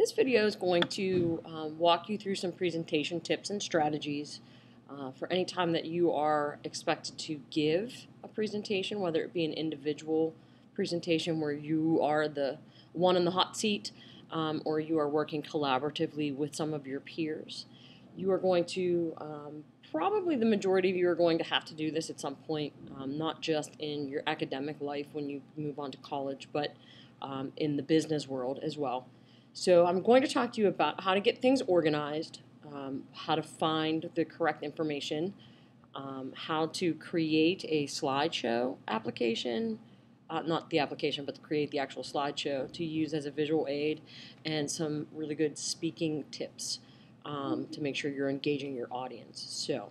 This video is going to walk you through some presentation tips and strategies for any time that you are expected to give a presentation, whether it be an individual presentation where you are the one in the hot seat or you are working collaboratively with some of your peers. You are going to, probably the majority of you are going to have to do this at some point, not just in your academic life when you move on to college, but in the business world as well. So I'm going to talk to you about how to get things organized, how to find the correct information, how to create a slideshow application, not the application, but to create the actual slideshow to use as a visual aid, and some really good speaking tips to make sure you're engaging your audience. So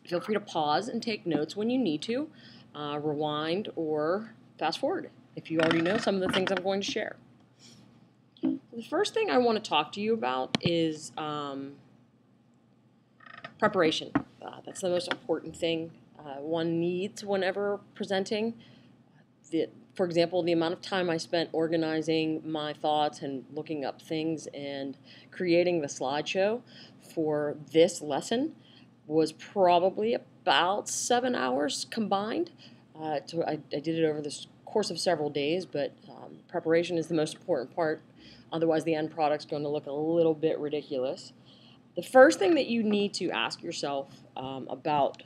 feel free to pause and take notes when you need to, rewind or fast forward if you already know some of the things I'm going to share. The first thing I want to talk to you about is preparation. That's the most important thing one needs whenever presenting. For example, the amount of time I spent organizing my thoughts and looking up things and creating the slideshow for this lesson was probably about 7 hours combined. So I did it over the course of several days, but preparation is the most important part. Otherwise, the end product's going to look a little bit ridiculous. The first thing that you need to ask yourself about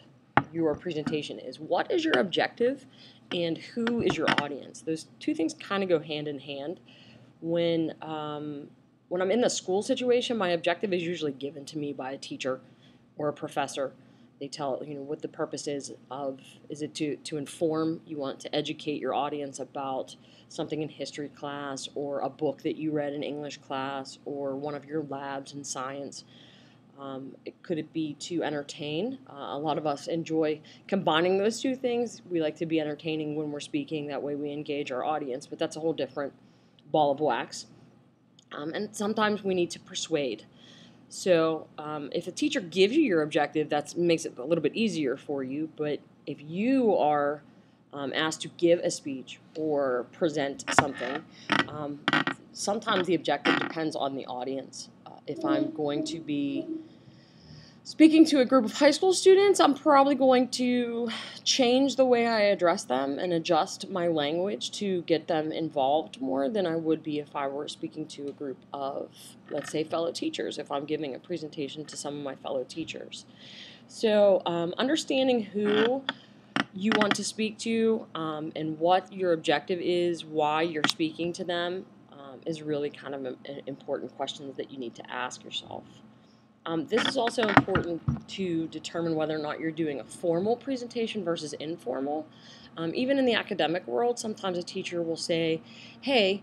your presentation is, what is your objective and who is your audience? Those two things kind of go hand in hand. When I'm in the school situation, my objective is usually given to me by a teacher or a professor. They tell what the purpose is of. Is it to inform? You want to educate your audience about something in history class or a book that you read in English class or one of your labs in science. Could it be to entertain? A lot of us enjoy combining those two things. We like to be entertaining when we're speaking. That way we engage our audience, but that's a whole different ball of wax. And sometimes we need to persuade. So if a teacher gives you your objective, that makes it a little bit easier for you. But if you are asked to give a speech or present something, sometimes the objective depends on the audience. If I'm going to be speaking to a group of high school students, I'm probably going to change the way I address them and adjust my language to get them involved more than I would be if I were speaking to a group of, let's say, fellow teachers, if I'm giving a presentation to some of my fellow teachers. So understanding who you want to speak to and what your objective is, why you're speaking to them, is really kind of an important questions that you need to ask yourself. This is also important to determine whether or not you're doing a formal presentation versus informal. Even in the academic world, sometimes a teacher will say, hey,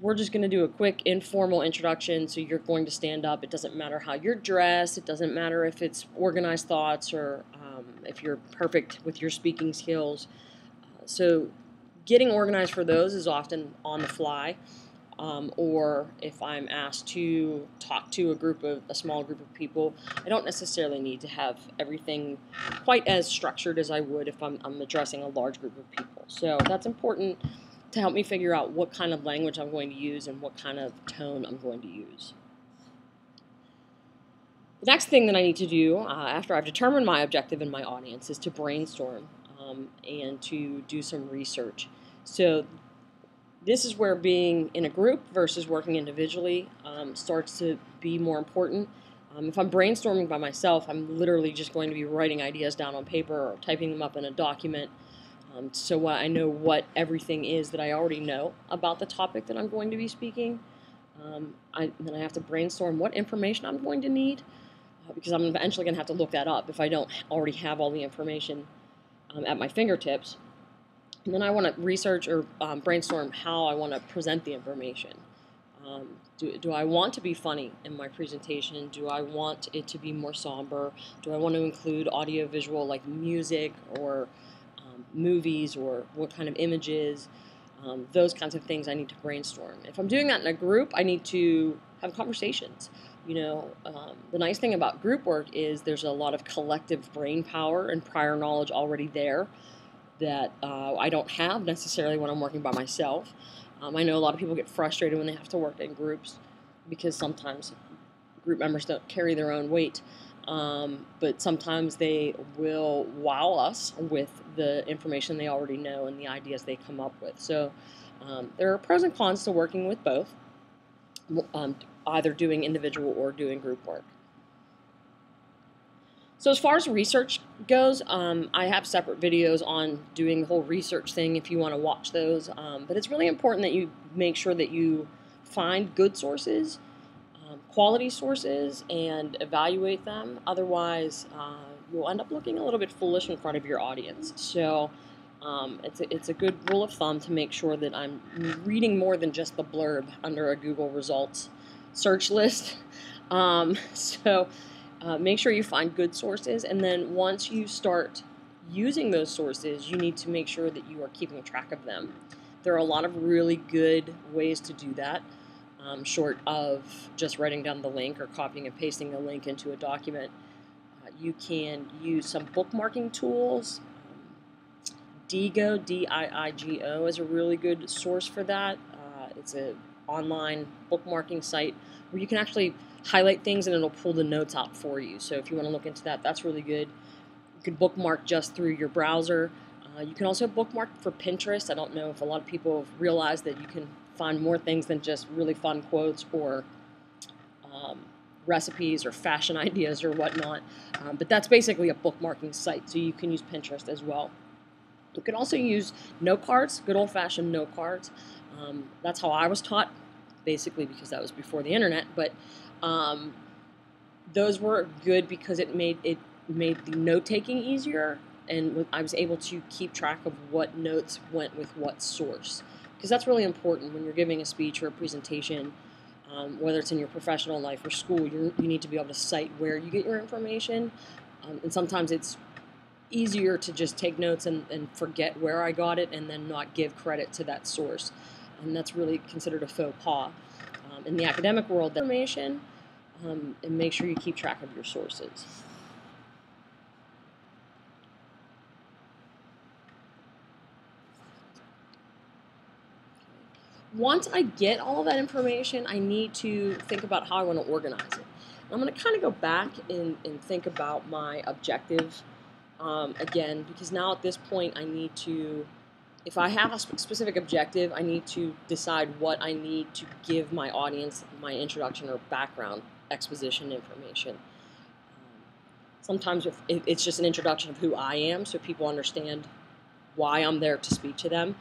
we're just going to do a quick informal introduction, so you're going to stand up. It doesn't matter how you're dressed. It doesn't matter if it's organized thoughts or if you're perfect with your speaking skills. So getting organized for those is often on the fly. Or if I'm asked to talk to a small group of people, I don't necessarily need to have everything quite as structured as I would if I'm addressing a large group of people. So that's important to help me figure out what kind of language I'm going to use and what kind of tone I'm going to use. The next thing that I need to do after I've determined my objective and my audience is to brainstorm and to do some research. So this is where being in a group versus working individually starts to be more important. If I'm brainstorming by myself, I'm literally just going to be writing ideas down on paper or typing them up in a document so I know what everything is that I already know about the topic that I'm going to be speaking. Then I have to brainstorm what information I'm going to need because I'm eventually going to have to look that up if I don't already have all the information at my fingertips. And then I want to research or brainstorm how I want to present the information. Do I want to be funny in my presentation? Do I want it to be more somber? Do I want to include audio-visual like music or movies or what kind of images? Those kinds of things I need to brainstorm. If I'm doing that in a group, I need to have conversations. The nice thing about group work is there's a lot of collective brain power and prior knowledge already there that I don't have necessarily when I'm working by myself. I know a lot of people get frustrated when they have to work in groups, because sometimes group members don't carry their own weight. But sometimes they will wow us with the information they already know and the ideas they come up with. So there are pros and cons to working with both, either doing individual or doing group work. So as far as research goes, I have separate videos on doing the whole research thing if you want to watch those. But it's really important that you make sure that you find good sources, quality sources, and evaluate them. Otherwise, you'll end up looking a little bit foolish in front of your audience. So it's a good rule of thumb to make sure that I'm reading more than just the blurb under a Google results search list. Make sure you find good sources, and then once you start using those sources, you need to make sure that you are keeping track of them. There are a lot of really good ways to do that, short of just writing down the link or copying and pasting the link into a document. You can use some bookmarking tools. Diigo, D-I-I-G-O, is a really good source for that. It's an online bookmarking site where you can actually highlight things and it'll pull the notes out for you. So if you want to look into that, that's really good. You can bookmark just through your browser. You can also bookmark for Pinterest. I don't know if a lot of people have realized that you can find more things than just really fun quotes or recipes or fashion ideas or whatnot. But that's basically a bookmarking site, so you can use Pinterest as well. You can also use note cards, good old-fashioned note cards. That's how I was taught, basically because that was before the internet. But those were good because it made the note-taking easier, and I was able to keep track of what notes went with what source. Because that's really important when you're giving a speech or a presentation, whether it's in your professional life or school. You need to be able to cite where you get your information, and sometimes it's easier to just take notes and forget where I got it and then not give credit to that source. And that's really considered a faux pas. In the academic world, information, and make sure you keep track of your sources. Once I get all of that information, I need to think about how I want to organize it. I'm going to kind of go back and think about my objective again, because now at this point I need to, if I have a specific objective, I need to decide what I need to give my audience, my introduction or background exposition information. Sometimes it's just an introduction of who I am so people understand why I'm there to speak to them.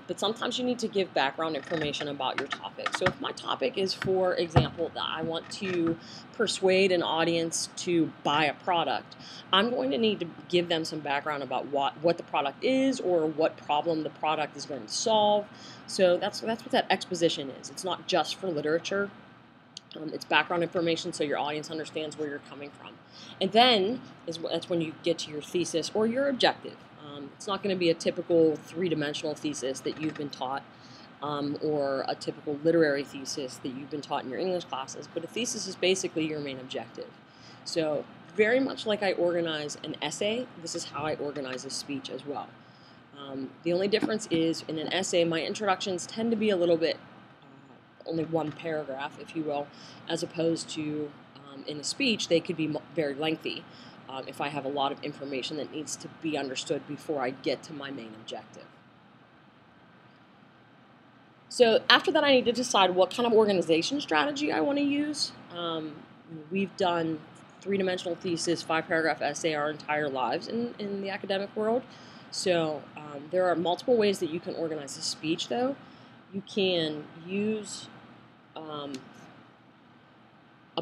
But sometimes you need to give background information about your topic. So if my topic is, for example, that I want to persuade an audience to buy a product, I'm going to need to give them some background about what the product is or what problem the product is going to solve. So that's what that exposition is. It's not just for literature. It's background information so your audience understands where you're coming from. And then that's when you get to your thesis or your objective. It's not going to be a typical three-dimensional thesis that you've been taught or a typical literary thesis that you've been taught in your English classes, but a thesis is basically your main objective. So very much like I organize an essay, this is how I organize a speech as well. The only difference is in an essay, my introductions tend to be a little bit, only one paragraph, if you will, as opposed to in a speech, they could be very lengthy. If I have a lot of information that needs to be understood before I get to my main objective. So after that, I need to decide what kind of organization strategy I want to use. We've done three-dimensional thesis, 5-paragraph essay our entire lives in the academic world. So there are multiple ways that you can organize a speech, though. You can use a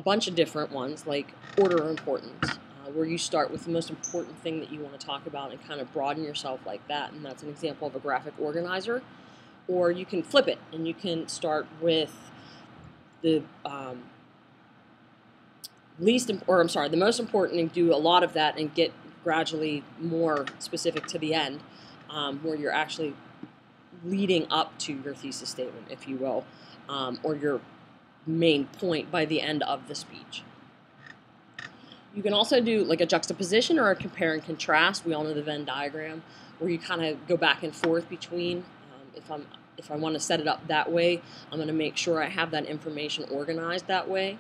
bunch of different ones, like order of importance. Where you start with the most important thing that you want to talk about and kind of broaden yourself like that, and that's an example of a graphic organizer. Or you can flip it, and you can start with the the most important, and do a lot of that and get gradually more specific to the end, where you're actually leading up to your thesis statement, if you will, or your main point by the end of the speech. You can also do like a juxtaposition or a compare and contrast. We all know the Venn diagram, where you kind of go back and forth between, if I'm if I want to set it up that way, I'm going to make sure I have that information organized that way.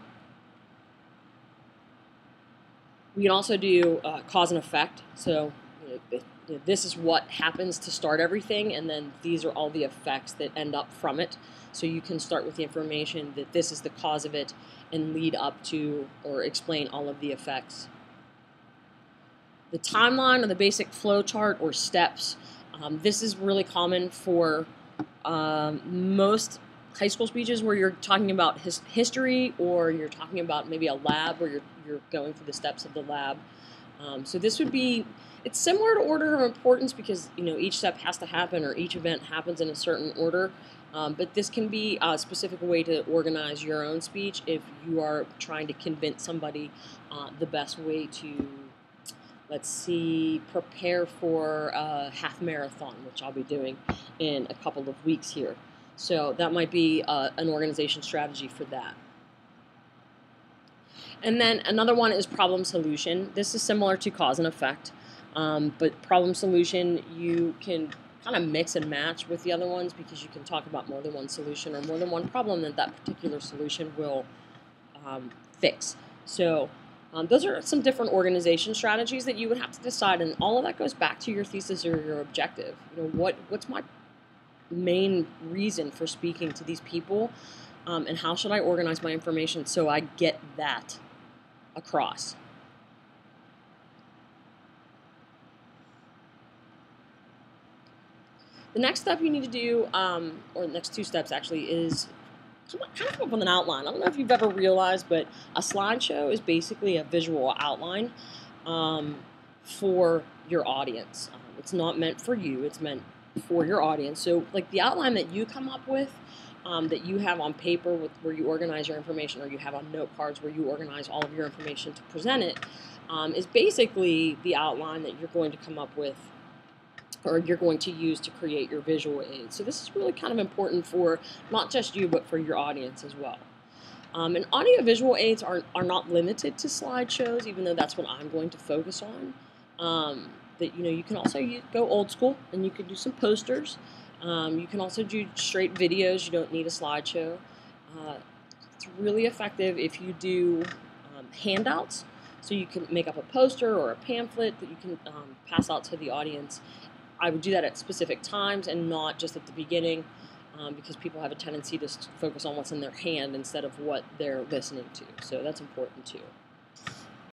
We can also do cause and effect. So this is what happens to start everything, and then these are all the effects that end up from it. So you can start with the information that this is the cause of it and lead up to or explain all of the effects. The timeline or the basic flow chart or steps. This is really common for most high school speeches where you're talking about history, or you're talking about maybe a lab where you're going through the steps of the lab. So this would be, it's similar to order of importance because each step has to happen or each event happens in a certain order. But this can be a specific way to organize your own speech if you are trying to convince somebody the best way to, let's see, prepare for a half marathon, which I'll be doing in a couple of weeks here. So that might be an organization strategy for that. And then another one is problem solution. This is similar to cause and effect, but problem solution you can kind of mix and match with the other ones because you can talk about more than one solution or more than one problem that particular solution will fix. So those are some different organization strategies that you would have to decide, and all of that goes back to your thesis or your objective. What's my main reason for speaking to these people, and how should I organize my information so I get that across. The next step you need to do, or the next two steps actually, is kind of come up with an outline. I don't know if you've ever realized, but a slideshow is basically a visual outline for your audience. It's not meant for you, it's meant for your audience. So like the outline that you come up with, that you have on paper where you organize your information, or you have on note cards where you organize all of your information to present it, is basically the outline that you're going to come up with or you're going to use to create your visual aids. So this is really kind of important for not just you, but for your audience as well. And audio-visual aids are not limited to slideshows, even though that's what I'm going to focus on. You can also go old school, and you can do some posters. You can also do straight videos. You don't need a slideshow. It's really effective if you do handouts. So you can make up a poster or a pamphlet that you can pass out to the audience. I would do that at specific times and not just at the beginning, because people have a tendency to focus on what's in their hand instead of what they're listening to. So that's important too.